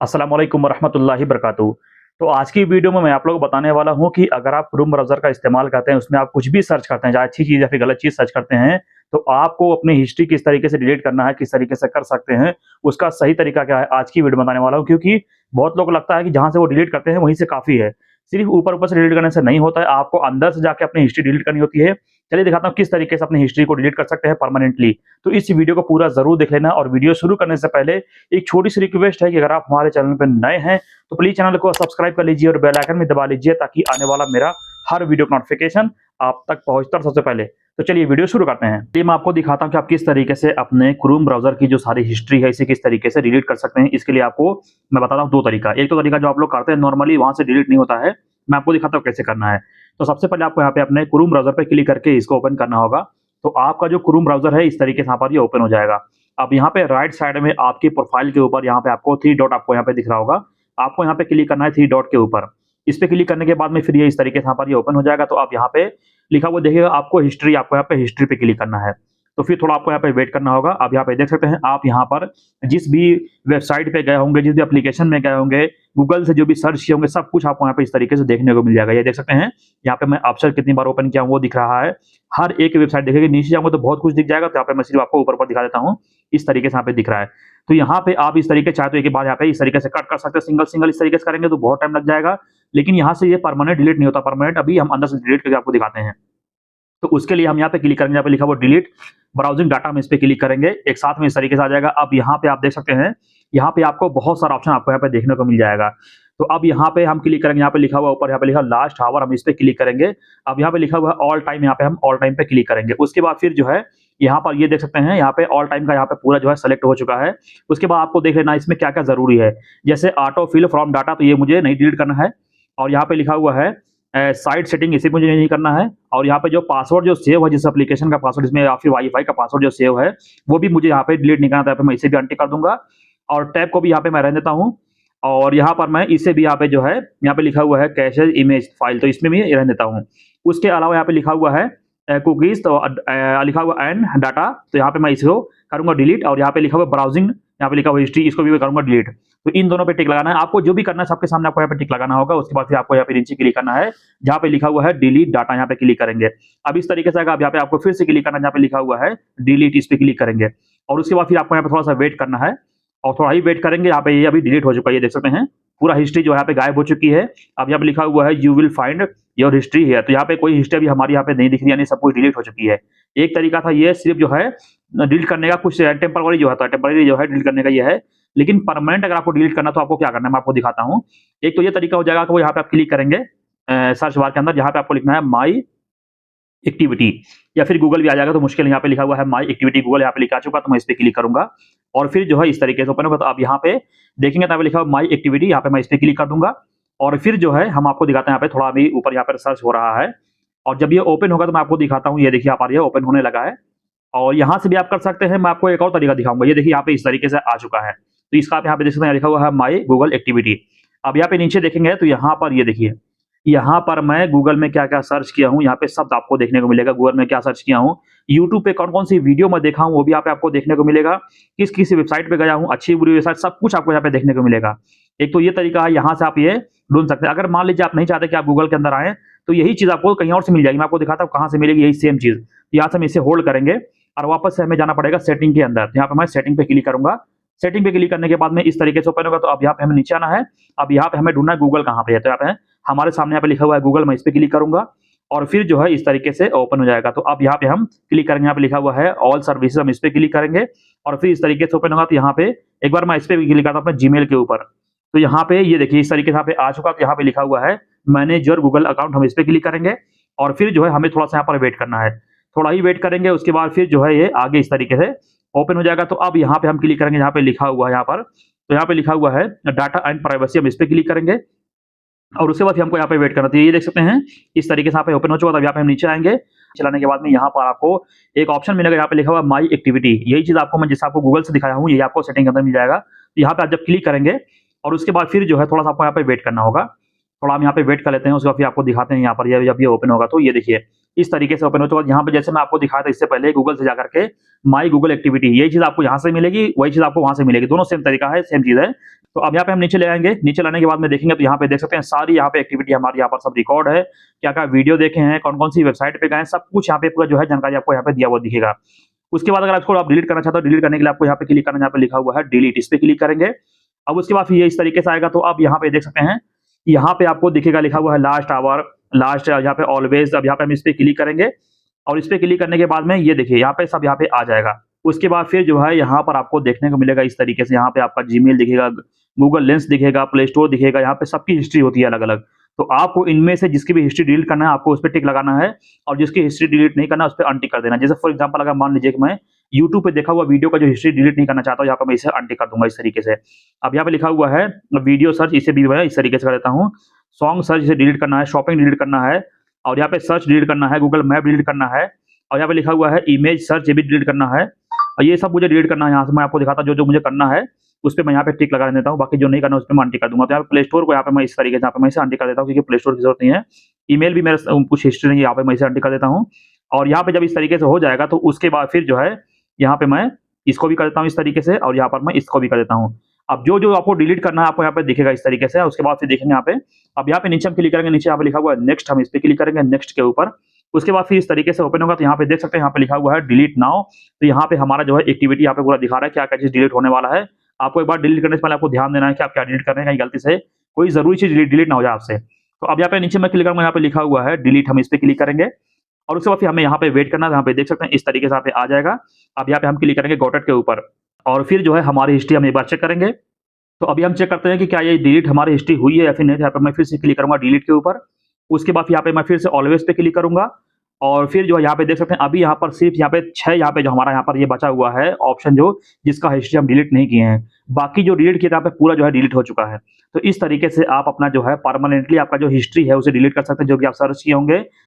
अस्सलाम वालेकुम वरहमतुल्लाहि वबरकातुहू। तो आज की वीडियो में मैं आप लोगों को बताने वाला हूँ कि अगर आप क्रोम ब्राउज़र का इस्तेमाल करते हैं, उसमें आप कुछ भी सर्च करते हैं, चाहे अच्छी चीज़ या फिर गलत चीज़ सर्च करते हैं, तो आपको अपनी हिस्ट्री किस तरीके से डिलीट करना है, किस तरीके से कर सकते हैं, उसका सही तरीका क्या है, आज की वीडियो में बताने वाला हूँ। क्योंकि बहुत लोगों को लगता है कि जहाँ से वो डिलीट करते हैं, वहीं से काफ़ी है। सिर्फ़ ऊपर-ऊपर से डिलीट करने से नहीं होता है, आपको अंदर से जाके अपनी हिस्ट्री डिलीट करनी होती है। चलिए दिखाता हूँ किस तरीके से अपनी हिस्ट्री को डिलीट कर सकते हैं परमानेंटली। तो इस वीडियो को पूरा ज़रूर देख लेना और वीडियो शुरू करने से पहले एक छोटी-सी रिक्वेस्ट है कि अगर आप हमारे चैनल पे नए हैं, तो प्लीज़ चैनल को सब्सक्राइब कर लीजिए और बेल आइकन भी दबा लीजिए ताकि आने वाला मेरा हर वीडियो का नोटिफ़िकेशन आप तक पहुँचता है सबसे पहले। तो चलिए वीडियो शुरू करते हैं। चलिए मैं आपको दिखाता हूँ कि आप किस तरीके से अपने क्रोम ब्राउज़र की जो सारी हिस्ट्री है, इसे किस तरीके से डिलीट कर सकते हैं। इसके लिए आपको मैं बताता हूँ 2 तरीका। एक तो तरीका जो आप लोग करते हैं नॉर्मली वहाँ से डिलीट नहीं होता है, मैं आपको दिखाता हूँ कैसे करना है। तो सबसे पहले आपको यहाँ पे अपने क्रोम ब्राउज़र पे क्लिक करके इसको ओपन करना होगा। तो आपका जो क्रोम ब्राउज़र है इस तरीके से यहाँ पर ये ओपन हो जाएगा। अब यहाँ पे राइट साइड में आपकी प्रोफाइल के ऊपर यहाँ पे आपको 3 डॉट आपको यहाँ पे दिख रहा होगा। आपको यहाँ पे क्लिक करना है 3 डॉट के ऊपर। इस पे क्लिक करने के बाद में फिर ये इस तरीके से यहाँ पर ये ओपन हो जाएगा। तो आप यहाँ पे लिखा हुआ देखिएगा आपको हिस्ट्री, आपको यहाँ पे हिस्ट्री पे क्लिक करना है। तो फिर थोड़ा आपको यहाँ पे वेट करना होगा। अब यहाँ पे देख सकते हैं आप यहाँ पर जिस भी वेबसाइट पे गए होंगे, जिस भी एप्लीकेशन में गए होंगे, गूगल से जो भी सर्च किए होंगे, सब कुछ आपको यहाँ पे इस तरीके से देखने को मिल जाएगा। ये देख सकते हैं, यहाँ पे मैं ऑप्शन कितनी बार ओपन किया हूँ वो दिख रहा है। हर एक वेबसाइट देखिएगा, नीचे जाऊँगा तो बहुत कुछ दिख जाएगा। तो यहाँ पे मैं सिर्फ आपको ऊपर दिखा देता हूँ। इस तरीके से यहाँ पे दिख रहा है। तो यहाँ पे आप इस तरीके चाहे तो एक बार यहाँ पे इस तरीके से कट कर सकते हैं, सिंगल इस तरीके से करेंगे तो बहुत टाइम लग जाएगा। लेकिन यहाँ से ये परमानेंट डिलीट नहीं होता, परमानेंट अभी हम अंदर से डिलीट करके आपको दिखाते हैं। तो उसके लिए हम यहाँ पे क्लिक करेंगे, यहाँ पे लिखा हुआ डिलीट ब्राउजिंग डाटा, हम इस पे क्लिक करेंगे, एक साथ में इस तरीके से आ जाएगा। अब यहाँ पे आप देख सकते हैं, यहाँ पे आपको बहुत सारा ऑप्शन आपको यहाँ पे देखने को मिल जाएगा। तो अब यहाँ पे हम क्लिक करेंगे, यहाँ पे लिखा हुआ ऊपर यहाँ पे लिखा लास्ट आवर, हम इस पे क्लिक करेंगे। अब यहाँ पे लिखा हुआ है ऑल टाइम, यहाँ पे हम ऑल टाइम पे क्लिक करेंगे। उसके बाद फिर जो है यहाँ पर ये देख सकते हैं, यहाँ पे ऑल टाइम का यहाँ पे पूरा जो है सेलेक्ट हो चुका है। उसके बाद आपको देख लेना इसमें क्या क्या जरूरी है, जैसे ऑटो फिल फ्रॉम डाटा, तो ये मुझे नहीं डिलीट करना है। और यहाँ पे लिखा हुआ है साइट सेटिंग, इसे मुझे नहीं करना है। और यहाँ पे जो पासवर्ड जो सेव है, जिस एप्लीकेशन का पासवर्ड इसमें या फिर वाईफाई का पासवर्ड जो सेव है, वो भी मुझे यहाँ पे डिलीट नहीं करना था। मैं इसे भी अनटिक कर दूंगा और टैब को भी यहाँ पे मैं रहने देता हूँ। और यहाँ पर मैं इसे भी यहाँ पे जो है, यहाँ पे लिखा हुआ है कैशे इमेज फाइल, तो इसमें भी रहने देता हूँ। उसके अलावा यहाँ पे लिखा हुआ है कुकीज, तो लिखा हुआ एंड डाटा, तो यहाँ पे मैं इसको करूंगा डिलीट। और यहाँ पे लिखा हुआ ब्राउजिंग, यहाँ पे लिखा हुआ हिस्ट्री, इसको भी मैं करूंगा डिलीट। तो इन दोनों पे टिक लगाना है। आपको जो भी करना है सबके सामने आपको यहाँ पे टिक लगाना होगा। उसके बाद फिर आपको यहाँ पे नीचे क्लिक करना है, जहाँ पे लिखा हुआ है डिलीट डाटा, यहाँ पे क्लिक करेंगे। अब इस तरीके से अगर आप यहाँ पे आपको फिर से क्लिक करना है, जहाँ पे लिखा हुआ है डिलीट, इस पे क्लिक करेंगे। और उसके बाद फिर आपको यहाँ पे थोड़ा सा वेट करना है और थोड़ा ही वेट करेंगे। यहाँ पे ये अभी डिलीट हो चुका है, ये देख सकते हैं पूरा हिस्ट्री जो है यहाँ पे गायब हो चुकी है। अब यहाँ पे लिखा हुआ है you will find your history है, तो यहाँ पे कोई हिस्ट्री अभी हमारी यहाँ पे नहीं दिख रही, यानी सब कुछ डिलीट हो चुकी है। एक तरीका था ये सिर्फ जो है डिलीट करने का, कुछ टेम्पररी जो है, टेम्पररी जो है डिलीट करने का ये है। लेकिन परमानेंट अगर आपको डिलीट करना तो आपको क्या करना है मैं आपको दिखाता हूँ। एक तो ये तरीका हो जाएगा कि वो यहाँ पे आप क्लिक करेंगे सर्च बार के अंदर, जहाँ पे आपको लिखना है माई एक्टिविटी, या फिर गूगल भी आ जाएगा तो मुश्किल, यहाँ पे लिखा हुआ है माई एक्टिविटी गूगल, यहाँ पे लिखा चुका, तो मैं इस पे क्लिक करूंगा और फिर जो है इस तरीके से ओपन होगा। तो आप यहाँ पे देखेंगे तो लिखा हुआ माई एक्टिविटी, यहाँ पे मैं इस पे क्लिक कर दूंगा और फिर जो है हम आपको दिखाते हैं, यहाँ पे थोड़ा अभी ऊपर यहाँ पे सर्च हो रहा है। और जब ये ओपन होगा तो मैं आपको दिखाता हूँ, ये देखिए यहाँ पर ये ओपन होने लगा है। और यहाँ से भी आप कर सकते हैं, मैं आपको एक और तरीका दिखाऊंगा। ये देखिए यहाँ पे इस तरीके से आ चुका है। तो इसका आप यहाँ पे देख सकते हैं, लिखा हुआ है माई गूगल एक्टिविटी। अब यहाँ पे नीचे देखेंगे तो यहाँ पर ये देखिए, यहाँ पर मैं गूगल में क्या क्या सर्च किया हूँ, यहाँ पे सब आपको देखने को मिलेगा। गूगल में क्या सर्च किया हूँ, यूट्यूब पे कौन कौन सी वीडियो मैं देखा हूँ वो भी यहाँ पे आपको देखने को मिलेगा। किस किस वेबसाइट पे गया हूँ, अच्छी बुरी वेबसाइट, सब कुछ आपको यहाँ पे देखने को मिलेगा। एक तो ये तरीका है, यहाँ से आप ये ढूंढ सकते हैं। अगर मान लीजिए आप नहीं चाहते कि आप गूगल के अंदर आए, तो यही चीज आपको कहीं और से मिल जाएगी। मैं आपको दिखाता हूँ कहाँ से मिलेगी यही सेम चीज। यहाँ से हम इसे होल्ड करेंगे और वापस से हमें जाना पड़ेगा सेटिंग के अंदर। यहाँ पे मैं सेटिंग पे क्लिक करूंगा। सेटिंग पे क्लिक करने के बाद में इस तरीके से ओपन होगा। तो अब यहाँ पे हमें नीचे आना है। अब यहाँ पे हमें ढूंढना है गूगल कहाँ पे है, तो यहाँ पे हमारे सामने यहाँ पे लिखा हुआ है गूगल, मैं इस पे क्लिक करूंगा और फिर जो है इस तरीके से ओपन हो जाएगा। तो अब यहाँ पे हम क्लिक करेंगे, यहाँ पे लिखा हुआ है ऑल सर्विसेज, हम इस पे क्लिक करेंगे और फिर इस तरीके से ओपन होगा। तो यहाँ पे एक बार मैं इस पे भी क्लिक करता हूँ अपने जीमेल के ऊपर। तो यहाँ पे ये देखिए इस तरीके से यहाँ पे आ चुका। तो यहाँ पे लिखा हुआ है मैनेज योर गूगल अकाउंट, हम इस पे क्लिक करेंगे और फिर जो है हमें थोड़ा सा यहाँ पर वेट करना है, थोड़ा ही वेट करेंगे। उसके बाद फिर जो है ये आगे इस तरीके से ओपन हो जाएगा। तो अब यहाँ पे हम क्लिक करेंगे, यहाँ पे लिखा हुआ है यहाँ पर, तो यहाँ पे लिखा हुआ है डाटा एंड प्राइवेसी, हम इस पे क्लिक करेंगे और उसके बाद हमको यहाँ पे वेट करना चाहिए। ये देख सकते हैं इस तरीके से यहाँ पे ओपन हो चुका। तब यहाँ पे हम नीचे आएंगे, चलाने के बाद में यहाँ पर आपको एक ऑप्शन मिलेगा, यहाँ पे लिखा हुआ माई एक्टिविटी। यही चीज आपको मैं जैसे आपको गूगल से दिखाया हूँ, यही आपको सेटिंग के अंदर मिल जाएगा। तो यहाँ पे आप जब क्लिक करेंगे और उसके बाद फिर जो है थोड़ा सा आपको यहाँ पे वेट करना होगा। थोड़ा हम यहाँ पे वेट कर लेते हैं, उसके बाद फिर आपको दिखाते हैं यहाँ पर जब ये ओपन होगा। तो ये देखिए इस तरीके से ओपन हो चुका। यहाँ पे जैसे मैं आपको दिखाया था इससे पहले गूगल से जाकर के माई गूगल एक्टिविटी, यही चीज आपको यहाँ से मिलेगी, वही चीज आपको वहां से मिलेगी, दोनों सेम तरीका है, सेम चीज है। तो अब यहाँ पे हम नीचे ले आएंगे, नीचे लाने के बाद में देखेंगे तो यहाँ पे देख सकते हैं सारी यहाँ पे एक्टिविटी हमारी यहाँ पर सब रिकॉर्ड है, क्या क्या वीडियो देखे हैं, कौन कौन सी वेबसाइट पे गए, सब कुछ यहाँ पे पूरा जो है जानकारी आपको यहाँ पे दिया हुआ दिखेगा। उसके बाद अगर आपको आप डिलीट करना चाहते हो, डिलीट करने के लिए आपको यहाँ पे क्लिक करना, यहाँ पे लिखा हुआ है डिलीट, इस पे क्लिक करेंगे। अब उसके बाद फिर ये इस तरीके से आएगा, तो अब यहाँ पे देख सकते हैं, यहाँ पे आपको दिखेगा लिखा हुआ है लास्ट आवर, लास्ट यहाँ पे ऑलवेज। अब यहाँ पे हम इस पे क्लिक करेंगे और इस पे क्लिक करने के बाद में ये देखिए यहाँ पे सब यहाँ पे आ जाएगा। उसके बाद फिर जो है यहाँ पर आपको देखने को मिलेगा इस तरीके से, यहाँ पे आपका जीमेल दिखेगा, गूगल लेंस दिखेगा, प्ले स्टोर दिखेगा, यहाँ पे सबकी हिस्ट्री होती है अलग अलग। तो आपको इनमें से जिसकी भी हिस्ट्री डिलीट करना है आपको उस पर टिक लगाना है, और जिसकी हिस्ट्री डिलीट नहीं करना है उस पर अनटिक कर देना। जैसे फॉर एग्जांपल अगर मान लीजिए कि मैं यूट्यूब पे देखा हुआ वीडियो का जो हिस्ट्री डिलीट नहीं करना चाहता हूँ, यहाँ पे मैं इसे अनटिक कर दूंगा इस तरीके से। अब यहाँ पे लिखा हुआ है वीडियो सर्च, इसे भी मैं इस तरीके से कर देता हूँ। सॉन्ग सर्च इसे डिलीट करना है, शॉपिंग डिलीट करना है, और यहाँ पे सर्च डिलीट करना है, गूगल मैप डिलीट करना है, और यहाँ पे लिखा हुआ है इमेज सर्च, ये भी डिलीट करना है। और ये सब मुझे डिलीट करना है। यहाँ से मैं आपको दिखाता जो जो मुझे करना है उस पे मैं यहाँ पे टिक लगा देता हूँ, बाकी जो नहीं करना उस पे मैं अनटिक कर दूंगा। तो यहाँ पे प्ले स्टोर को यहाँ पे मैं इस तरीके से यहाँ पे मैं इसे अनटिक कर देता हूँ, क्योंकि प्ले स्टोर की जरूरत नहीं है। ईमेल भी मेरा कुछ हिस्ट्री नहीं है, यहाँ पे मैं इसे अनटिक कर देता हूँ। और यहाँ पे जब इस तरीके से हो जाएगा तो उसके बाद फिर जो है यहाँ पे मैं इसको भी कर देता हूँ इस तरीके से, और यहाँ पर मैं इसको भी कर देता हूँ। अब जो जो आपको डिलीट करना है आपको यहाँ पे दिखेगा इस तरीके से। उसके बाद फिर देखेंगे यहाँ पे, अब यहाँ पे नीचे हम क्लिक करेंगे, नीचे यहाँ पे लिखा हुआ है नेक्स्ट, हम इस पे क्लिक करेंगे नेक्स्ट के ऊपर। उसके बाद फिर इस तरीके से ओपन होगा, तो यहाँ पे देख सकते हैं यहाँ पे लिखा हुआ है डिलीट नाउ। तो यहाँ पे हमारा जो है एक्टिविटी यहाँ पे पूरा दिखा रहा है क्या क्या चीज डिलीट होने वाला है। आपको एक बार डिलीट करने से पहले आपको ध्यान देना है कि आप क्या डिलीट कर रहे हैं, कहीं गलती से कोई जरूरी चीज डिलीट ना हो जाए आपसे। तो अब यहाँ पे नीचे मैं क्लिक करूंगा, यहाँ पे लिखा हुआ है डिलीट, हम इस पे क्लिक करेंगे और उसके बाद फिर हमें यहाँ पे वेट करना है। यहाँ पे देख सकते हैं इस तरीके से यहाँ पे आ जाएगा। अब यहाँ पे हम क्लिक करेंगे गॉट इट के ऊपर, और फिर जो है हमारी हिस्ट्री हम एक बार चेक करेंगे। तो अभी हम चेक करते हैं कि क्या ये डिलीट हमारी हिस्ट्री हुई है या फिर नहीं। यहाँ पे मैं फिर से क्लिक करूंगा डिलीट के ऊपर। उसके बाद यहाँ पे मैं फिर से ऑलवेज पे क्लिक करूंगा, और फिर जो है यहाँ पे देख सकते हैं अभी यहाँ पर सिर्फ यहाँ पे 6 यहाँ पे जो हमारा यहाँ पर ये बचा हुआ है ऑप्शन, जो जिसका हिस्ट्री हम डिलीट नहीं किए हैं। बाकी जो डिलीट किया था यहाँ पे पूरा जो है डिलीट हो चुका है। तो इस तरीके से आप अपना जो है परमानेंटली आपका जो हिस्ट्री है उसे डिलीट कर सकते हैं, जो कि आप सर्च किए होंगे